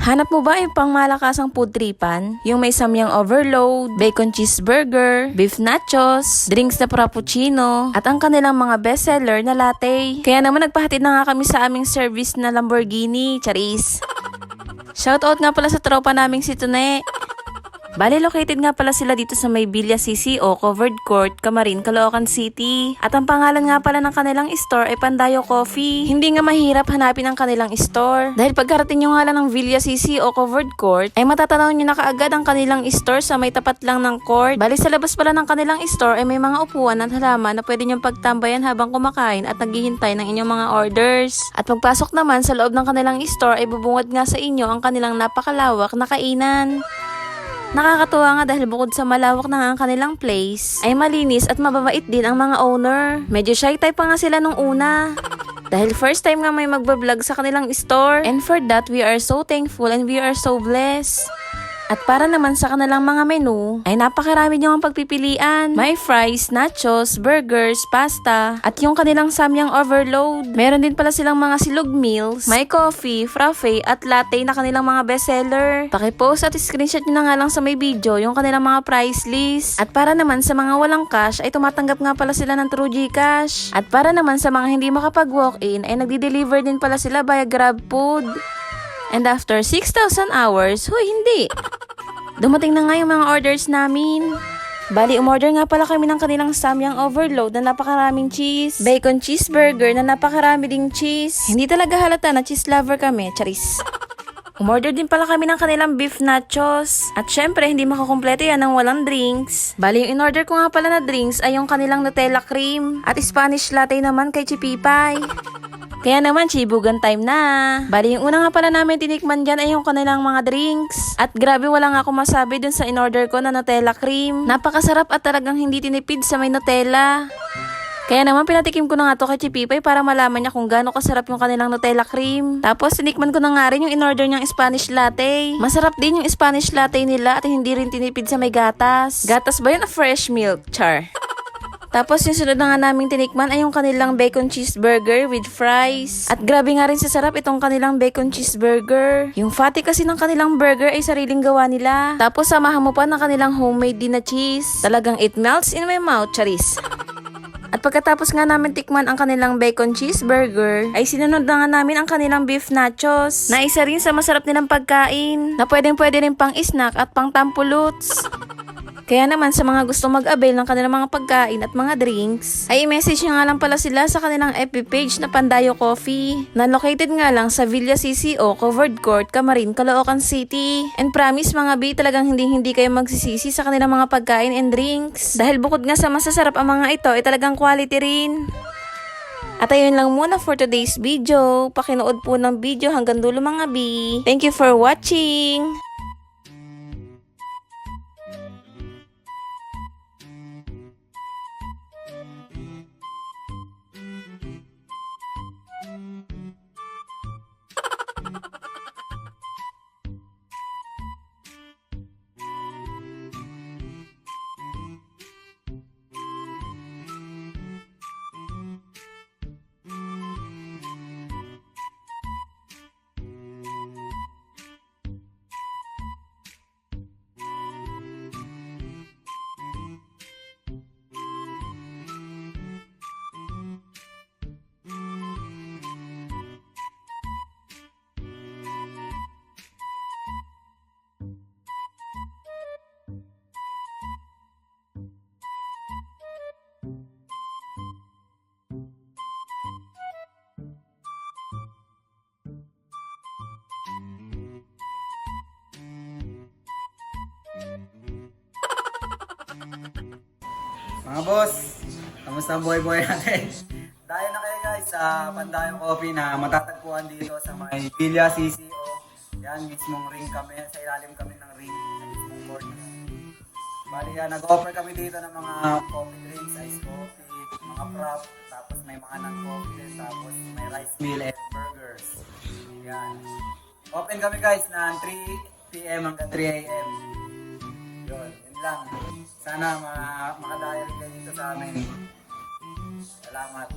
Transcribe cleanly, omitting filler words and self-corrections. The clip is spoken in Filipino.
Hanap mo ba yung pangmalakasang food tripan? Yung may samyang overload, bacon cheeseburger, beef nachos, drinks na frappuccino, at ang kanilang mga bestseller na latte. Kaya naman nagpahatid na nga kami sa aming service na Lamborghini, charis. Shoutout nga pala sa tropa naming si Tune. Bali, located nga pala sila dito sa may Villa CCO, Covered Court, Camarin, Caloocan City. At ang pangalan nga pala ng kanilang store ay Pandayo Coffee. Hindi nga mahirap hanapin ang kanilang store. Dahil pagkarating nyo nga lang ng Villa CCO, Covered Court, ay matatanaw nyo na kaagad ang kanilang store sa may tapat lang ng court. Bali, sa labas pala ng kanilang store ay may mga upuan at halaman na pwede nyong pagtambayan habang kumakain at naghihintay ng inyong mga orders. At pagpasok naman sa loob ng kanilang store ay bubungad nga sa inyo ang kanilang napakalawak na kainan. Nakakatuwa nga dahil bukod sa malawak na nga ang kanilang place, ay malinis at mababait din ang mga owner. Medyo shy type pa nga sila nung una. Dahil first time nga may magbablog sa kanilang store. And for that, we are so thankful and we are so blessed. At para naman sa kanilang mga menu, ay napakarami nyo ang pagpipilian. May fries, nachos, burgers, pasta, at yung kanilang samyang overload. Meron din pala silang mga silog meals, may coffee, frappe, at latte na kanilang mga bestseller. Pakipost at screenshot nyo na nga lang sa may video yung kanilang mga price list. At para naman sa mga walang cash, ay tumatanggap nga pala sila ng True GCash. At para naman sa mga hindi makapag-walk-in, ay nagdi-deliver din pala sila via GrabFood. And after 6,000 hours, hindi. Dumating na nga yung mga orders namin. Bali, umorder nga pala kami ng kanilang samyang overload na napakaraming cheese, bacon cheeseburger na napakarami ding cheese. Hindi talaga halata na cheese lover kami, charis. Umorder din pala kami ng kanilang beef nachos. At syempre, hindi makakumpleto yan ng walang drinks. Bali, yung in-order ko nga pala na drinks ay yung kanilang Nutella cream at Spanish latte naman kay Chipipay. Kaya naman, chibugan time na. Bali, yung una nga pala namin tinikman dyan ay yung kanilang mga drinks. At grabe, wala nga ako masabi dun sa in-order ko na Nutella cream. Napakasarap at talagang hindi tinipid sa may Nutella. Kaya naman, pinatikim ko na nga to kay Chipipay para malaman niya kung gaano kasarap yung kanilang Nutella cream. Tapos, tinikman ko na nga rin yung in-order niyang Spanish latte. Masarap din yung Spanish latte nila at hindi rin tinipid sa may gatas. Gatas ba yun o fresh milk? Char. Tapos yung sunod na nga naming tinikman ay yung kanilang bacon cheeseburger with fries. At grabe nga rin sa sarap itong kanilang bacon cheeseburger. Yung fatty kasi ng kanilang burger ay sariling gawa nila. Tapos samahan mo pa ng kanilang homemade din na cheese. Talagang it melts in my mouth, charis. At pagkatapos nga namin tikman ang kanilang bacon cheeseburger, ay sinunod na nga namin ang kanilang beef nachos. Na isa rin sa masarap nilang pagkain. Na pwede rin pang snack at pang tampuluts. Kaya naman sa mga gusto mag-avail ng kanilang mga pagkain at mga drinks, ay i-message nyo nga lang pala sila sa kanilang FB page na Pandayo Coffee, na located nga lang sa Villa CCO, Covered Court, Camarin, Caloocan City. And promise mga B, talagang hindi kayo magsisisi sa kanilang mga pagkain and drinks. Dahil bukod nga sa masasarap ang mga ito, ay talagang quality rin. At ayun lang muna for today's video. Pakinood po ng video hanggang dulo mga B. Thank you for watching! Mga boss, kamusta ang buhay-buhay natin? Dahil na kayo guys sa Pandayong Coffee na matatagpuan dito sa may Villa CCO. Yan, mismong ring kami, sa ilalim kami ng ring, sa mismong court. Bali yan, nag-offer kami dito ng mga coffee drinks, ice coffee, mga prop, tapos may mga non-coffee din, tapos may rice meal and burgers. Yan. Open kami guys na 3 PM hanggang 3 AM. Yun lang. Sana makadaya rin kayo dito sa amin. Salamat.